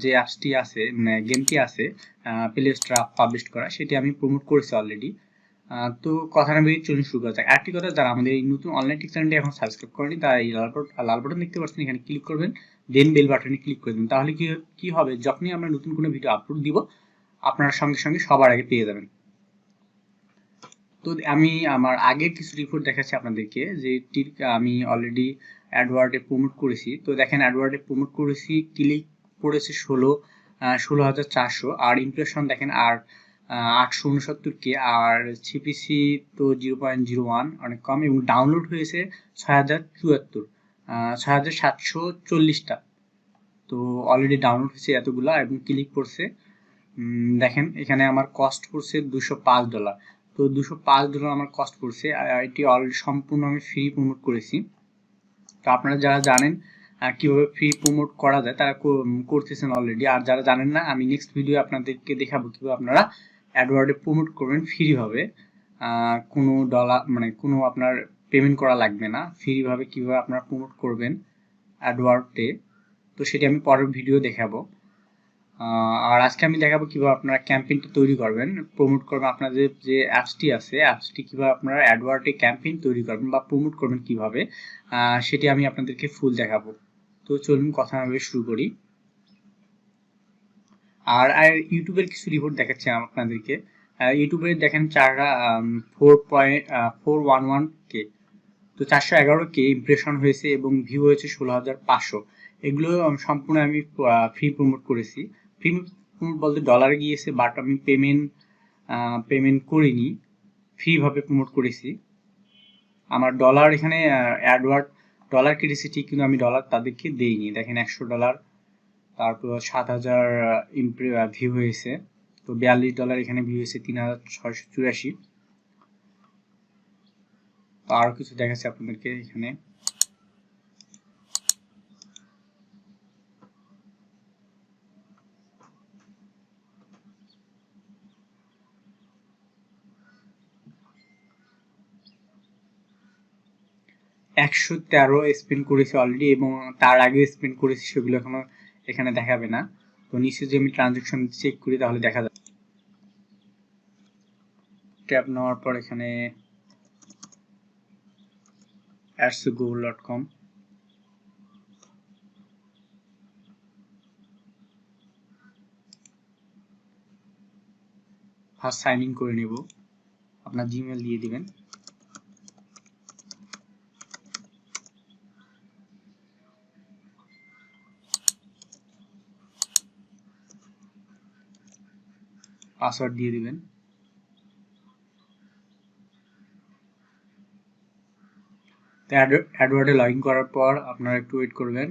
যে অ্যাপসটি আছে মানে গেমটি আছে প্লে স্টোরে পাবলিশ করা, সেটি আমি প্রমোট করেছি অলরেডি। তো কথা না বেরিয়ে চলুন শুরু করা যাক। আরেকটি কথা, যারা আমাদের এই নতুন অনলাইন টিক চ্যানেলটি এখন সাবস্ক্রাইব করেনি তারা এই লাল বাটন দেখতে পাচ্ছেন, এখানে ক্লিক করবেন, দেন বেল বাটনে ক্লিক করে দিন। তাহলে কি হবে, যখনই আমরা নতুন কোনো ভিডিও আপলোড দিব আপনারা সঙ্গে সঙ্গে সবার আগে পেয়ে যাবেন। তো আমি আমার আগের কিছু রিপোর্ট দেখাচ্ছি আপনাদেরকে, যে আমি অলরেডি অ্যাডওয়ার্ডে প্রমোট করেছি। তো দেখেন অ্যাডওয়ার্ডে প্রমোট করেছি, ক্লিক পড়েছে 16,400, আর ইমপ্রেশন দেখেন আর 869K, আর সিপিসি তো 0.01, অনেক কম, এবং ডাউনলোড হয়েছে 6,740টা। তো অলরেডি ডাউনলোড হয়েছে এতগুলা, এবং ক্লিক পড়ছে দেখেন এখানে আমার কস্ট পড়ছে $205। তো $205 আমার কস্ট পড়ছে, এটি অলরেডি সম্পূর্ণ আমি ফ্রি প্রমোট করেছি। তো আপনারা যারা জানেন কিভাবে ফ্রি প্রমোট করা যায় তারা করতেছেন অলরেডি, আর যারা জানেন না আমি নেক্সট ভিডিও আপনাদেরকে দেখাবো কিভাবে আপনারা অ্যাডওয়ার্ডে প্রমোট করবেন ফ্রি ভাবে, কোনো ডলার মানে কোনো আপনার পেমেন্ট করা লাগবে না, ফ্রি ভাবে কিভাবে আপনারা প্রমোট করবেন অ্যাডওয়ার্ডে। তো সেটি আমি পরের ভিডিও দেখাবো। আর আজকে আমি দেখাবো কিভাবে আপনারা ক্যাম্পেইনটা তৈরি করবেন, প্রমোট করবেন। আপনাদের যে অ্যাপসটি আছে, অ্যাপসটি কিভাবে আপনারা অ্যাডওয়ার্ডে ক্যাম্পেইন তৈরি করবেন বা প্রমোট করবেন কিভাবে, সেটি আমি আপনাদেরকে ফুল দেখাবো। তো চলুন কথা না বলে শুরু করি। আর ইউটিউবের কিছু রিপোর্ট দেখাচ্ছি আপনাদেরকে। ইউটিউবে দেখেন 4.411K, তো 411K ইমপ্রেশন হয়েছে এবং ভিউ হয়েছে 16,500। এগুলো সম্পূর্ণ আমি ফ্রি প্রমোট করেছি। ফ্রি প্রমোট বলতে ডলারে গিয়েছে, বাট আমি পেমেন্ট করিনি, ফ্রিভাবে প্রমোট করেছি। আমার ডলার এখানে অ্যাডওয়ার্ড ডলার কেটেছে ঠিক, কিন্তু আমি ডলার তাদেরকে দেইনি। দেখেন $100, তারপর 7,000 ভিউ হয়েছে। তো $42 এখানে ভিউ হয়েছে 3,684। তো আরো কিছু দেখাচ্ছি আপনাদেরকে এখানে। $113 স্পেন্ড করেছি অলরেডি, এবং তার আগে স্পেন্ড করেছি সেগুলো এখনো এখানে দেখাবে না। তো নিচে যদি আমি ট্রানজাকশন চেক করি তাহলে দেখা যাবে। ট্যাপ নেওয়ার পর এখানে ads.google.com, ফার্স্ট সাইন ইন করে নেব। আপনার জিমেল দিয়ে দিবেন। পাসওয়ার্ড দিয়ে দিবেন। তো অ্যাডওয়ার্ডে লগ ইন করার পর আপনারা একটু ওয়েট করবেন।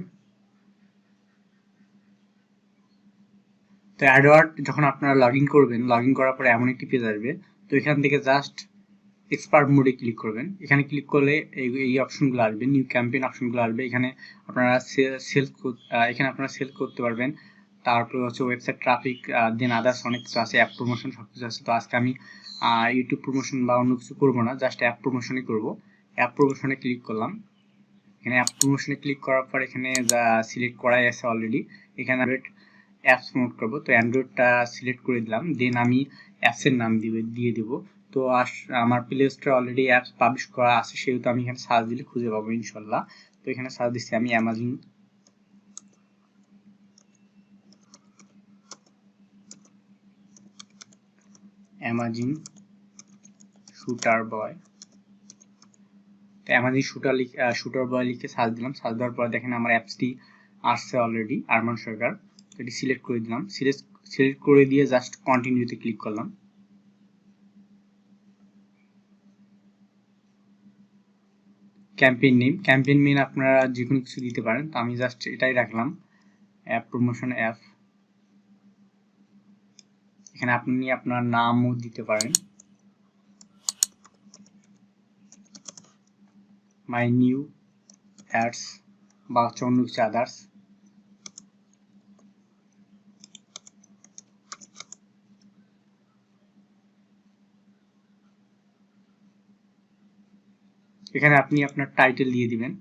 তো অ্যাডওয়ার্ড যখন আপনারা লগ ইন করবেন, লগ ইন করার পরে এমন একটি পেজ আসবে। তো এখান থেকে জাস্ট এক্সপার্ট মোডে ক্লিক করবেন। এখানে ক্লিক করলে এই অপশনগুলো আসবে, নিউ ক্যাম্পেইন অপশনগুলো আসবে। এখানে আপনারা এখানে আপনারা সেল করতে পারবেন। তারপর হচ্ছে ওয়েবসাইট ট্রাফিক, দেন আদার্স অনেক কিছু আছে, অ্যাপ প্রমোশন সবকিছু আছে। তো আজকে আমি ইউটিউব প্রমোশন বা অন্য কিছু করবো না, জাস্ট অ্যাপ প্রমোশনই করবো। অ্যাপ প্রমোশনে ক্লিক করলাম। এখানে অ্যাপ প্রমোশনে ক্লিক করার পর এখানে যা সিলেক্ট করাই আছে অলরেডি, এখানে অ্যাপস প্রমোট করবো। তো অ্যান্ড্রয়েডটা সিলেক্ট করে দিলাম, দেন আমি অ্যাপসের নাম দিয়ে দেবো। তো আমার প্লে স্টোরে অলরেডি অ্যাপস পাবলিশ করা আছে, সেহেতু আমি এখানে সার্চ দিলে খুঁজে পাবো ইনশাল্লাহ। তো এখানে সার্চ দিচ্ছি আমি অ্যামাজিং শুটার বয়। তো অ্যামাজিং শুটার বয় লিখে সার্চ দিলাম। সার্চ দেওয়ার পর দেখেন আমার অ্যাপসটি আসছে অলরেডি, আরমান সরকার। এটি সিলেক্ট করে দিলাম। সিলেক্ট করে দিয়ে জাস্ট কন্টিনিউতে ক্লিক করলাম। ক্যাম্পেইন নেম আপনারা যে কোনো কিছু দিতে পারেন, তো আমি জাস্ট এটাই রাখলাম, অ্যাপ প্রমোশন অ্যাপ। এখানে আপনি আপনার নামও দিতে পারেন, মাই নিউ অ্যাডস বা অন্য কিছু আদার্স। এখানে আপনি আপনার টাইটেল দিয়ে দিবেন।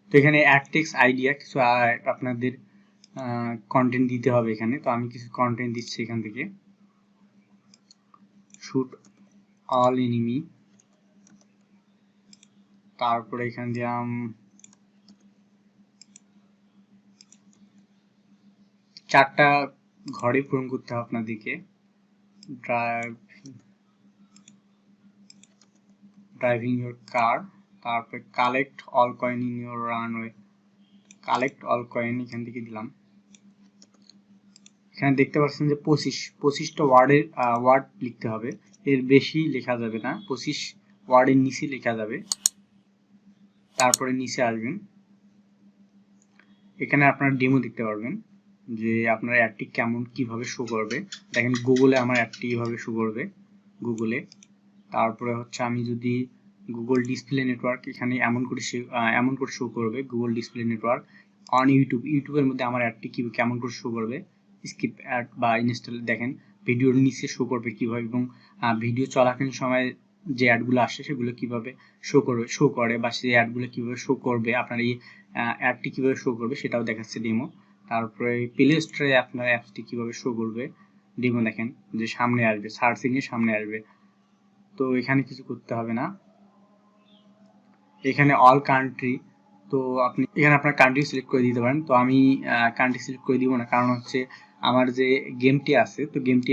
তো এখানে অ্যাড টেক্সট আইডিয়া কিছু আপনাদের কন্টেন্ট দিতে হবে এখানে। তো আমি কিছু কন্টেন্ট দিচ্ছি এখান থেকে। শুট অল এনিমি, তারপরে এখানে দিলাম 4টা ঘরে পূরণ করতে হবে আপনাদেরকে। ড্রাইভিং ইউর কার, তারপরে collect all coin in your runway, collect all coin এখান থেকে দিলাম। এখানে দেখতে পাচ্ছেন যে 25টা ওয়ার্ড লিখতে হবে, এর বেশি লেখা যাবে না, 25 ওয়ার্ডের নিচে লেখা যাবে। তারপরে নিচে আসবেন, এখানে আপনারা ডেমো দেখতে পারবেন যে আপনার অ্যাডটি কেমন কিভাবে শো করবে। দেখেন গুগলে আমার অ্যাডটি এভাবে শো করবে গুগলে। তারপরে হচ্ছে আমি যদি গুগল ডিসপ্লে নেটওয়ার্ক এখানে এমন করে শো করবে গুগল ডিসপ্লে নেটওয়ার্ক। অন ইউটিউবের মধ্যে আমার অ্যাডটি কেমন করে শো করবে, স্কিপ অ্যাড বা ইনস্টল, দেখেন ভিডিওর নিচে শো করবে কিভাবে, এবং ভিডিও চলাকালীন সময় যে অ্যাডগুলো আসে সেগুলো কিভাবে শো করে বা সেই অ্যাডগুলো কিভাবে শো করবে, আপনার এই অ্যাডটি কিভাবে শো করবে সেটাও দেখাচ্ছে ডেমো। তারপরে প্লে স্টোরে আপনার অ্যাপসটি কিভাবে শো করবে ডেমো, দেখেন যে সামনে আসবে, সার্চিং এর সামনে আসবে। তো এখানে কিছু করতে হবে না, এখানে অল কান্ট্রি, তো আপনি এখানে আপনার কান্ট্রি সিলেক্ট করে দিতে পারেন। তো আমি কান্ট্রি সিলেক্ট করে দিব না, কারণ হচ্ছে আমার যে গেমটি আছে, তো গেমটি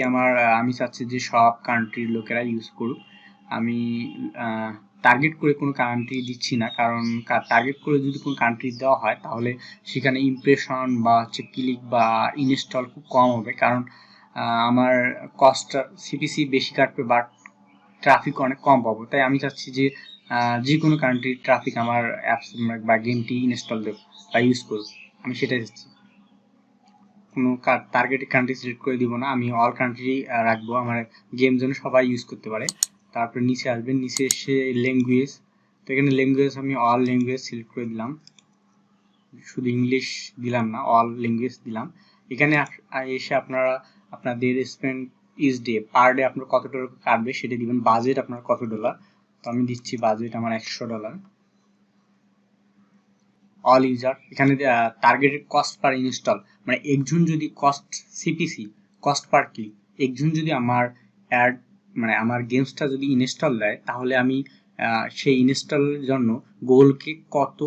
আমি চাচ্ছি যে সব কান্ট্রির লোকেরা ইউজ করুক। আমি টার্গেট করে কোনো কান্ট্রি দিচ্ছি না, কারণ টার্গেট করে যদি কোনো কান্ট্রি দেওয়া হয় তাহলে সেখানে ইমপ্রেশন বা হচ্ছে ক্লিক বা ইনস্টল খুব কম হবে, কারণ আমার কস্টটা সিপিসি বেশি কাটবে বাট ট্রাফিক অনেক কম পাবো। তাই আমি চাচ্ছি যে যে কোনো কান্ট্রির ট্রাফিক আমার অ্যাপস বা গেমটি ইনস্টল দেব বা ইউজ করব, আমি সেটাই চাচ্ছি। কোনো টার্গেটেড কান্ট্রি সিলেক্ট করে দিব না, আমি অল কান্ট্রি রাখবো, আমার গেম যেন সবাই ইউজ করতে পারে। তারপরে নিচে আসবেন, নিচে এসে ল্যাঙ্গুয়েজ, তো এখানে ল্যাঙ্গুয়েজ আমি অল ল্যাঙ্গুয়েজ সিলেক্ট করে দিলাম, শুধু ইংলিশ দিলাম না, অল ল্যাঙ্গুয়েজ দিলাম। এখানে এসে আপনারা আপনাদের spend each day, per day আপনার কত ডলার কাটবে সেটা দিবেন। বাজেট আপনার কত ডলার, তো আমি দিচ্ছি বাজেট আমার $100। অল ইউজার, এখানে টার্গেটেড কস্ট পার ইনস্টল, মানে একজন যদি সিপিসি কস্ট পার ক্লিক, একজন যদি আমার অ্যাড মানে আমার গেমসটা যদি ইনস্টল দেয় তাহলে আমি সেই ইনস্টলের জন্য গুগলকে কত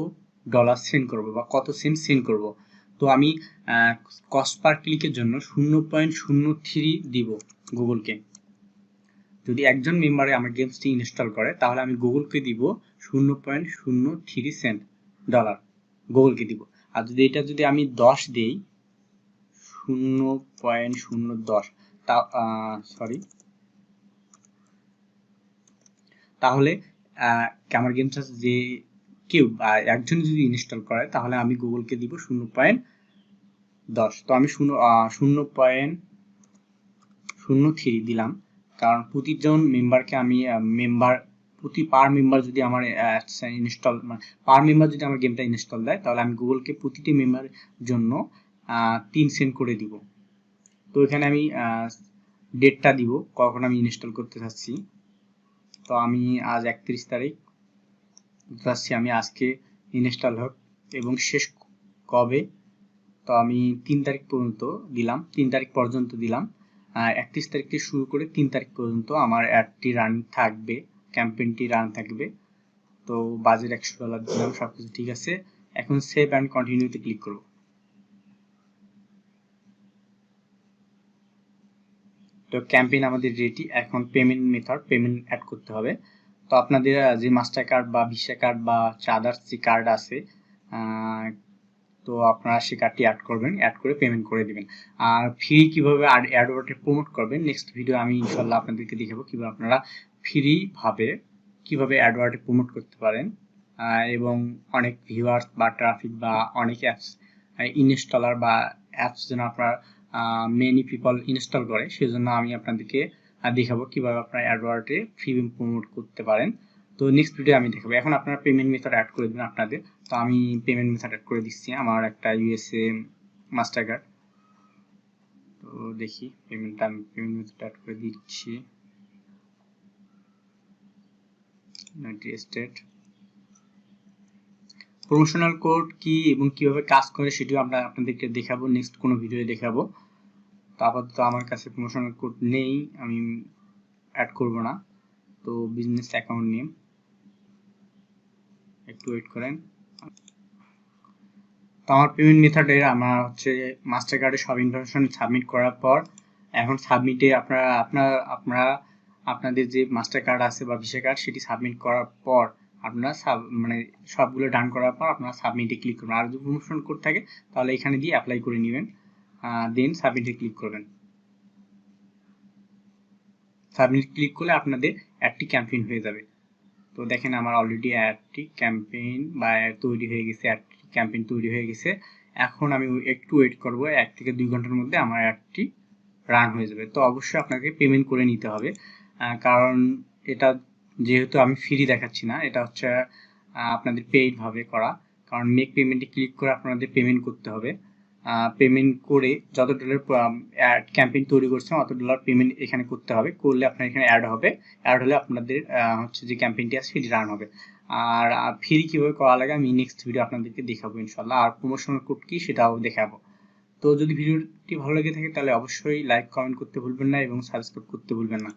ডলার সেন্ড করবো বা কত সেন্ট সেন্ড করব। তো আমি কস্ট পার ক্লিকের জন্য 0.03 দিব গুগলকে। যদি একজন মেম্বারে আমার গেমসটি ইনস্টল করে তাহলে আমি গুগলকে দিব 0.03 সেন্ট ডলার গুগলকে দিব। আর যদি আমি 10 দিই, 0.010, তা সরি, তাহলে আমার গেমটা যে কেউ একজন যদি ইনস্টল করে তাহলে আমি গুগলকে দিব 0.10। তো আমি 0.03 দিলাম, কারণ প্রতিজন মেম্বারকে আমি পার মেম্বার যদি আমার ইনস্টল পার মেম্বার যদি আমার গেমটা ইনস্টল দেয় তাহলে আমি গুগলকে প্রতিটি মেম্বারের জন্য 3 সেন্ট করে দিব। তো এখানে আমি ডেটটা দিব কখন আমি ইনস্টল করতে চাচ্ছি। তো আমি আজ 31 তারিখ চাচ্ছি আমি আজকে ইনস্টল হোক, এবং শেষ কবে, তো আমি 3 তারিখ পর্যন্ত দিলাম, 3 তারিখ পর্যন্ত দিলাম। 31 তারিখ থেকে শুরু করে 3 তারিখ পর্যন্ত আমার অ্যাডটি রান থাকবে, ক্যাম্পেইনটি রান থাকবে। তো বাজেট $100 দিলাম, সবকিছু ঠিক আছে। এখন সেভ অ্যান্ড কন্টিনিউতে ক্লিক করব। তো ক্যাম্পেইন আমাদের রেডি, এখন পেমেন্ট অ্যাড করতে হবে। তো আপনাদের যে মাস্টার কার্ড বা ভিসা কার্ড বা আদার্স যে কার্ড আছে, তো আপনারা সেই কার্ডটি অ্যাড করবেন, অ্যাড করে পেমেন্ট করে দিবেন। আর ফ্রি কিভাবে অ্যাডওয়ার্ডে প্রমোট করবেন নেক্সট ভিডিও আমি ইনশাল্লাহ আপনাদেরকে দেখাবো কিভাবে আপনারা ফ্রি ভাবে কিভাবে অ্যাডওয়ার্ডে প্রমোট করতে পারেন, এবং অনেক ভিউয়ার্স বা ট্রাফিক বা অনেক অ্যাপস ইনস্টলার বা অ্যাপস যেন আপনার মেনি পিপল ইনস্টল করে, সেজন্য আমি আপনাদেরকে দেখাবো কিভাবে আপনারা অ্যাডওয়ার্ডে ফ্রি প্রমোট করতে পারেন। তো নেক্সট ভিডিও আমি দেখাবো। এখন আপনারা পেমেন্ট মেথড অ্যাড করে দিন আপনাদের। তো আমি পেমেন্ট মেথড অ্যাড করে দিচ্ছি, আমার একটা ইউএসএ মাস্টার কার্ড। তো দেখি পেমেন্ট মেথড অ্যাড করে দিচ্ছি, ইউনাইটেড স্টেট। প্রমোশনাল কোড কি এবং কিভাবে কাজ করে সেটিও আমরা আপনাদেরকে দেখাবো নেক্সট কোনো ভিডিওতে দেখাবো। তো আপাতত আমার কাছে প্রমোশনাল কোড নেই, আমি অ্যাড করব না। তো বিজনেস অ্যাকাউন্ট নেম, একটু ওয়েট করেন। তো আমার পেমেন্ট মেথডের আমার হচ্ছে মাস্টার কার্ডে সব ইনফরমেশন সাবমিট করার পর এখন সাবমিটে আপনারা আপনাদের যে মাস্টার কার্ড আছে বা ভিসা কার্ড সেটি সাবমিট করার পর আপনারা মানে সবগুলো ডান করার পর আপনারা সাবমিটে ক্লিক করবেন। আর যদি প্রমোশন কোড থাকে তাহলে এখানে দিয়ে অ্যাপ্লাই করে নেবেন, দেন সাবমিটে ক্লিক করবেন। সাবমিট ক্লিক করলে আপনাদের অ্যাডটি ক্যাম্পেইন হয়ে যাবে। তো দেখেন আমার অলরেডি অ্যাডটি ক্যাম্পেইন বা অ্যাড তৈরি হয়ে গেছে, অ্যাডটি ক্যাম্পেইন তৈরি হয়ে গেছে। এখন আমি একটু ওয়েট করব, 1 থেকে 2 ঘন্টার মধ্যে আমার অ্যাডটি রান হয়ে যাবে। তো অবশ্যই আপনাকে পেমেন্ট করে নিতে হবে, কারণ এটা যেহেতু আমি ফ্রি দেখাচ্ছি না, এটা হচ্ছে আপনাদের পেইড ভাবে করা। কারণ মেক পেমেন্টে ক্লিক করে আপনাদের পেমেন্ট করতে হবে। পেমেন্ট করে যত ডলার অ্যাড ক্যাম্পেইন তৈরি করছেন অত ডলার পেমেন্ট এখানে করতে হবে, করলে আপনার এখানে অ্যাড হবে। অ্যাড হলে আপনাদের হচ্ছে যে ক্যাম্পেইনটি আছে সেটি রান হবে। আর ফ্রি কীভাবে করা লাগে আমি নেক্সট ভিডিও আপনাদেরকে দেখাবো ইনশাল্লাহ। আর প্রমোশনাল কোড কি সেটাও দেখাবো। তো যদি ভিডিওটি ভালো লেগে থাকে তাহলে অবশ্যই লাইক কমেন্ট করতে ভুলবেন না এবং সাবস্ক্রাইব করতে ভুলবেন না।